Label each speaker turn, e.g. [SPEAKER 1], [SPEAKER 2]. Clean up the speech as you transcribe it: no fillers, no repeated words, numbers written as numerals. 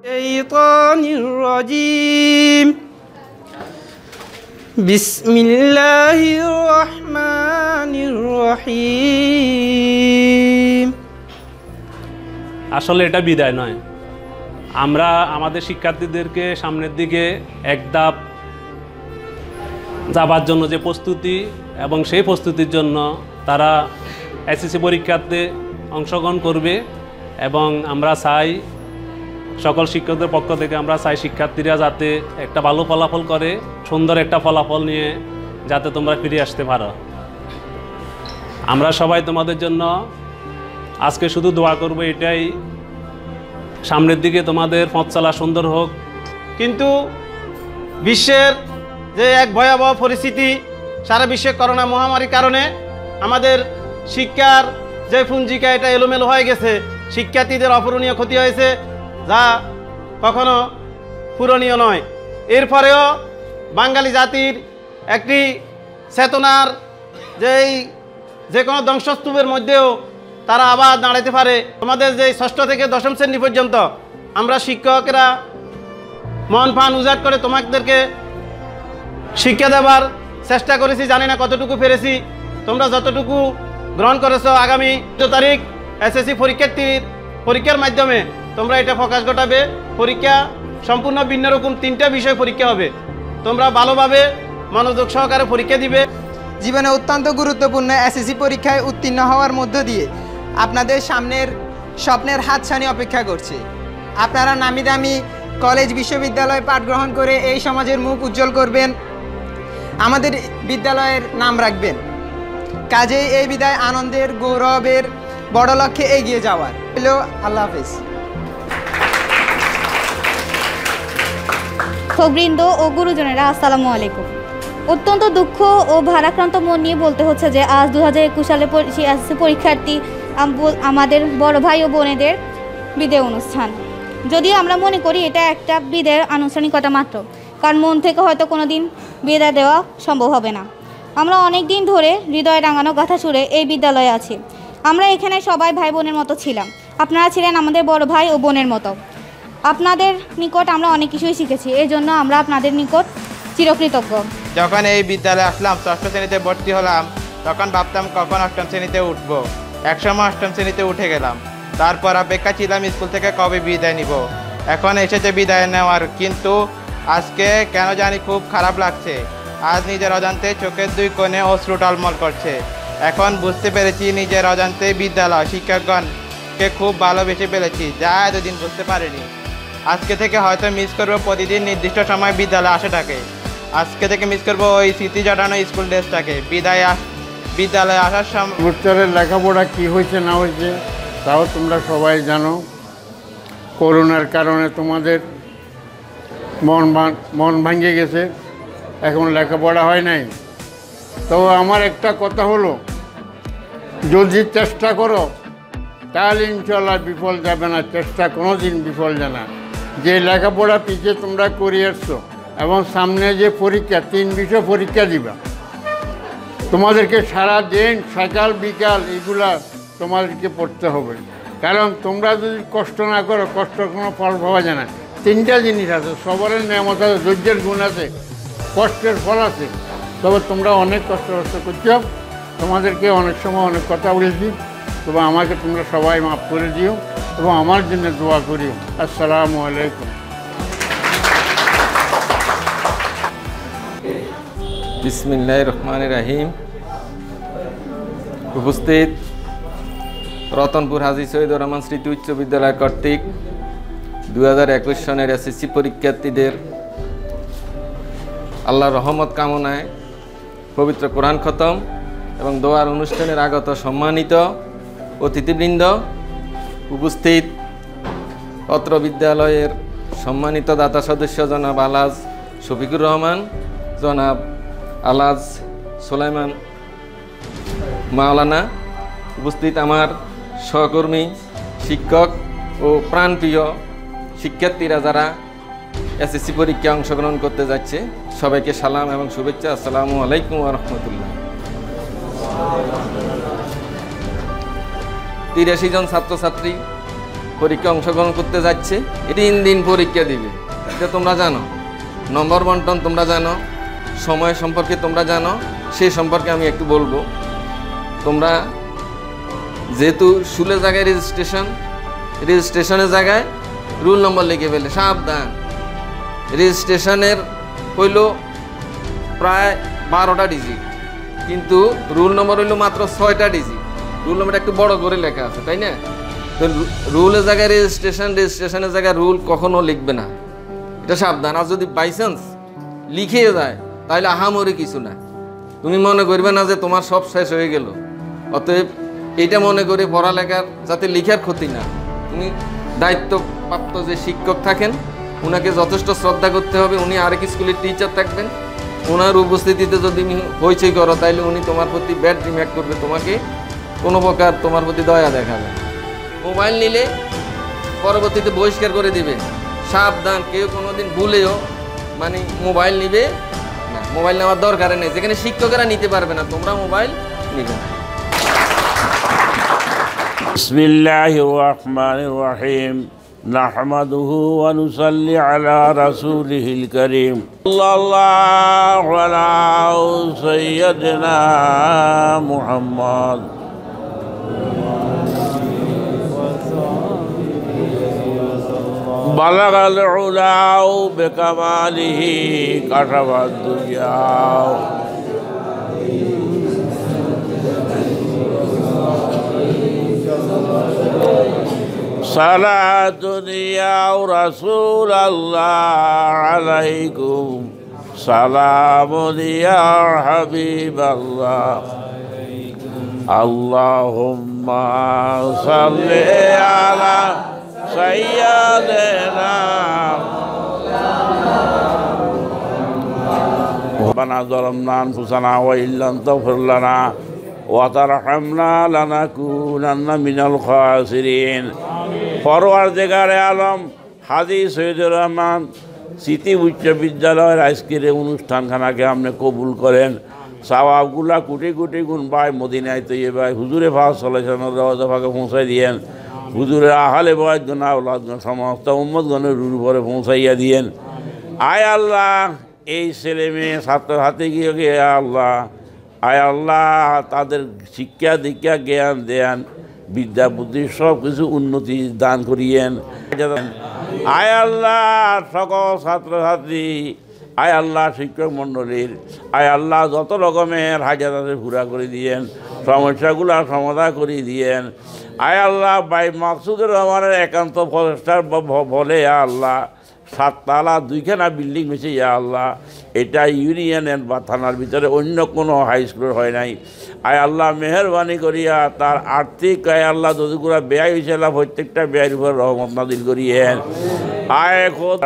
[SPEAKER 1] الشيطان الرجيم بسم الله الرحمن الرحيم
[SPEAKER 2] আসলে এটা বিদায় নয়, আমরা আমাদের শিক্ষার্থীদেরকে সামনের দিকে এক ধাপ যাবার জন্য যে প্রস্তুতি এবং সেই প্রস্তুতির জন্য তারা এসএসসি পরীক্ষাতে অংশগ্রহণ করবে এবং আমরা চাই সকল শিক্ষকদের পক্ষ থেকে আমরা চাই শিক্ষার্থীরা যাতে একটা ভালো ফলাফল করে, সুন্দর একটা ফলাফল নিয়ে যাতে তোমরা ফিরে আসতে পারো। আমরা সবাই তোমাদের জন্য আজকে শুধু দোয়া করব, এটাই সামনের দিকে তোমাদের পথ চলা সুন্দর হোক।
[SPEAKER 3] কিন্তু বিশ্বের যে এক ভয়াবহ পরিস্থিতি, সারা বিশ্বে করোনা মহামারীর কারণে আমাদের শিক্ষার যে পুঞ্জিকা এটা এলোমেলো হয়ে গেছে, শিক্ষার্থীদের অপূরণীয় ক্ষতি হয়েছে যা কখনো পূরণীয় নয়। এরপরেও বাঙালি জাতির একটি চেতনার যে কোনো ধ্বংসস্তূপের মধ্যেও তারা আবার দাঁড়াতে পারে। আমাদের যে ষষ্ঠ থেকে দশম শ্রেণী পর্যন্ত আমরা শিক্ষকেরা মন প্রাণ উজাড় করে তোমাদেরকে শিক্ষা দেওয়ার চেষ্টা করেছি, জানি না কতটুকু পেরেছি। তোমরা যতটুকু গ্রহণ করেছো, আগামী 2 তারিখ এসএসসি পরীক্ষার মাধ্যমে তোমরা এটা প্রকাশ ঘটাবে। পরীক্ষা সম্পূর্ণ ভিন্ন রকম 3টা বিষয় পরীক্ষা হবে। তোমরা ভালোভাবে মনোযোগ সহকারে পরীক্ষা দিবে।
[SPEAKER 4] জীবনে অত্যন্ত গুরুত্বপূর্ণ এসএসসি পরীক্ষায় উত্তীর্ণ হওয়ার মধ্য দিয়ে আপনাদের সামনের স্বপ্নের হাতছানি অপেক্ষা করছে। আপনারা নামি দামি কলেজ বিশ্ববিদ্যালয়ে পাঠ গ্রহণ করে এই সমাজের মুখ উজ্জ্বল করবেন, আমাদের বিদ্যালয়ের নাম রাখবেন। কাজেই এই বিদায় আনন্দের, গৌরবের বড় লক্ষ্যে এগিয়ে যাওয়ার। আল্লাহ হাফেজ।
[SPEAKER 5] শিক্ষকবৃন্দ ও গুরুজনেরা, আসসালামু আলাইকুম। অত্যন্ত দুঃখ ও ভারাক্রান্ত মন নিয়ে বলতে হচ্ছে যে আজ 2021 সালে এসএসসি পরীক্ষার্থী আমাদের বড় ভাই ও বোনেদের বিদায় অনুষ্ঠান। যদিও আমরা মনে করি এটা একটা বিদায়ের আনুষ্ঠানিকতা মাত্র, কারণ মন থেকে হয়তো কোনো দিন বিদায় দেওয়া সম্ভব হবে না। আমরা অনেক দিন ধরে হৃদয় রাঙানো গাথা সুরে এই বিদ্যালয়ে আছি। আমরা এখানে সবাই ভাই বোনের মতো ছিলাম, আপনারা ছিলেন আমাদের বড় ভাই ও বোনের মতো। আপনাদের নিকট আমরা অনেক কিছুই শিখেছি, এই জন্য আমরা আপনাদের নিকট চিরকৃতজ্ঞ।
[SPEAKER 6] যখন এই বিদ্যালয়ে আসলাম, 6ষ্ঠ শ্রেণীতে ভর্তি হলাম, তখন ভাবতাম কখন 8ম শ্রেণীতে উঠব। একসময় 8ম শ্রেণীতে উঠে গেলাম। তারপর অপেক্ষা ছিলাম স্কুল থেকে কবে বিদায় নিব। এখন এসেছে বিদায় নেওয়ার, কিন্তু আজকে কেন জানি খুব খারাপ লাগছে। আজ নিজের অজান্তে চোখের 2 কোণে অশ্রু টলমল করছে। এখন বুঝতে পেরেছি নিজের অজান্তে বিদ্যালয় শিক্ষকগণকে খুব ভালোবেসে ফেলেছি, যা এতদিন বুঝতে পারিনি। আজকে থেকে হয়তো মিস করবো প্রতিদিন নির্দিষ্ট সময় বিদ্যালয়ে আসাটাকে। আজকে থেকে মিস করবো ওই স্মৃতি জড়ানো স্কুল ড্রেসটাকে। বিদ্যালয়ে আসার সময়
[SPEAKER 7] বছরের লেখাপড়া কী হয়েছে না হয়েছে তাও তোমরা সবাই জানো। করোনার কারণে তোমাদের মন ভাঙে গেছে, এখন লেখাপড়া হয় নাই। তো আমার একটা কথা হলো, যদি চেষ্টা করো তাহলে ইনশাল্লাহ বিফল যাবে না। চেষ্টা কোনো দিন বিফল যায় না। যে লেখাপড়া পিছিয়ে তোমরা করে আসছো এবং সামনে যে পরীক্ষা 3 বিষয় পরীক্ষা দিবা, তোমাদেরকে সারা দিন সকাল বিকাল এগুলা তোমাদেরকে পড়তে হবে। কারণ তোমরা যদি কষ্ট না করো, কষ্ট কোনো ফল পাওয়া যায় না। 3টা জিনিস আছে, সবরের নিয়ামত আছে, ধৈর্যের গুণ আছে, কষ্টের ফল আছে। তবে তোমরা অনেক কষ্ট করছো, তোমাদেরকে অনেক সময় অনেক কথা বলেছি, তবে আমাকে তোমরা সবাই মাফ করে দিও এবং আমার জন্য দোয়া করিও। আসসালামু আলাইকুম।
[SPEAKER 8] বিসমিল্লাহির রহমানির রহিম। উপস্থিত রতনপুর হাজী সৈয়দুর রহমান স্মৃতি উচ্চ বিদ্যালয় কর্তৃক 2021 সনের এসএসসি পরীক্ষার্থীদের আল্লাহর রহমত কামনায় পবিত্র কোরআন খতম এবং দোয়ার অনুষ্ঠানের আগত সম্মানিত অতিথিবৃন্দ, উপস্থিত অত্র বিদ্যালয়ের সম্মানিত দাতা সদস্য জনাব আলাজ শফিকুর রহমান, জনাব আলাজ সুলাইমান মাওলানা, উপস্থিত আমার সহকর্মী, শিক্ষক ও প্রাণপ্রিয় শিক্ষার্থীরা যারা এসএসসি পরীক্ষায় অংশগ্রহণ করতে যাচ্ছে, সবাইকে সালাম এবং শুভেচ্ছা। আসসালামু আলাইকুম ওয়া রাহমাতুল্লাহ। 83 জন ছাত্রছাত্রী পরীক্ষা অংশগ্রহণ করতে যাচ্ছে। 3 দিন পরীক্ষা দিবে, এটা তোমরা জানো। নম্বর বন্টন তোমরা জানো, সময় সম্পর্কে তোমরা জানো, সেই সম্পর্কে আমি একটু বলবো। তোমরা যেহেতু স্কুলের জায়গায় রেজিস্ট্রেশনের জায়গায় রুল নম্বর লিখে ফেলে, সাবধান। রেজিস্ট্রেশনের হইল প্রায় 12টা ডিজিট, কিন্তু রুল নম্বর হইল মাত্র 6টা ডিজিট। রুল নম্বরটা একটু বড় করে লেখা আছে, তাই না? তো রুলের জায়গায় রেজিস্ট্রেশনের জায়গায় রুল কখনো লিখবে না, এটা সাবধান। আর যদি বাইচান্স লিখে যায় তাহলে আহামরি কিছু না, তুমি মনে করবে না যে তোমার সব শেষ হয়ে গেল। অতএব এইটা মনে করে পড়ালেখার যাতে লিখার ক্ষতি না, তুমি দায়িত্বপ্রাপ্ত যে শিক্ষক থাকেন ওনাকে যথেষ্ট শ্রদ্ধা করতে হবে। উনি আরেক স্কুলের টিচার থাকবেন, ওনার উপস্থিতিতে যদি হইচই করো তাহলে উনি তোমার প্রতি ব্যাড রিম্যাক্ট করবে, তোমাকে কোনো প্রকার তোমার প্রতি দয়া দেখাবে। মোবাইল নিলে পরবর্তীতে বহিষ্কার করে দিবে, সাবধান। কেউ কোনোদিন ভুলেও মানে মোবাইল নিবে না, মোবাইল নেওয়ার দরকার নেই। যেখানে শিক্ষকেরা নিতে পারবে না, তোমরা মোবাইল নিবে না।
[SPEAKER 9] বিসমিল্লাহির রহমানির রহিম। নাহমাদুহু ওয়া নুসাল্লি আলা রাসূলিহিল কারীম। সাল্লাল্লাহু আলা সাইয়্যিদিনা মুহাম্মদ। বালাগাল উলাউ বিকামালিহি কাশাফাদ দুনিয়া। সালাতুন ইয়া রাসূলাল্লাহ আলাইকুম, সালামুন ইয়া হাবিবাল্লাহ। আল্লাহুম্মা সাল্লি আলা সাইয়্যিদিনা ربنا ظلمنا أنفسنا وإن لم تغفر لنا وترحمنا لنكونن من الخاسرين। পরওয়ারদিগারে আলম হাজী সৈয়দুর রহমান স্মৃতি উচ্চ বিদ্যালয়ের আজকের অনুষ্ঠানখানাকে আপনি কবুল করেন। সওয়াবগুলা কোটি কোটি গুণ ভাই মদিনায় তৈয়বায় হুজুরে ফাস সাল্লাল্লাহু আলাইহি ওয়াসাল্লামকে পৌঁছাই দিয়েন। হুজুরের আহলে বয়সগণ আওলাদগণ সমস্ত উম্মতগণের রুর উপরে পৌঁছাইয়া দিয়েন। আয় আল্লাহ, এই ছেলে মেয়ে ছাত্রছাত্রী গিয়ে আল্লাহ, আয় আল্লাহ তাদের শিক্ষা দীক্ষা জ্ঞান দেন, বিদ্যা বুদ্ধি সব কিছু উন্নতি দান করিয়েন। আয় আল্লাহ সকল ছাত্রছাত্রী, আয় আল্লাহ শিক্ষক মণ্ডলীর, আয় আল্লাহ যত রকমের হাজার পুরা করে দিয়েন, সমস্যাগুলো সমাধান করে দিয়েন। আয় আল্লাহ ভাই মাকসুদুর রহমানের একান্ত প্রচেষ্টার বলে আল্লাহ 7 তালা 2খানা বিল্ডিং হয়েছে। ইয়া আল্লাহ, এটা ইউনিয়নের বা থানার ভিতরে অন্য কোনো হাই স্কুল হয় নাই। আয় আল্লাহ মেহরবানি করিয়া তার আর্থিক আয় আল্লাহ যতগুলো ব্যয় হয়েছে আল্লাহ প্রত্যেকটা ব্যয়ের উপর রহমত নাজিল করিয়েন। আয় খোদ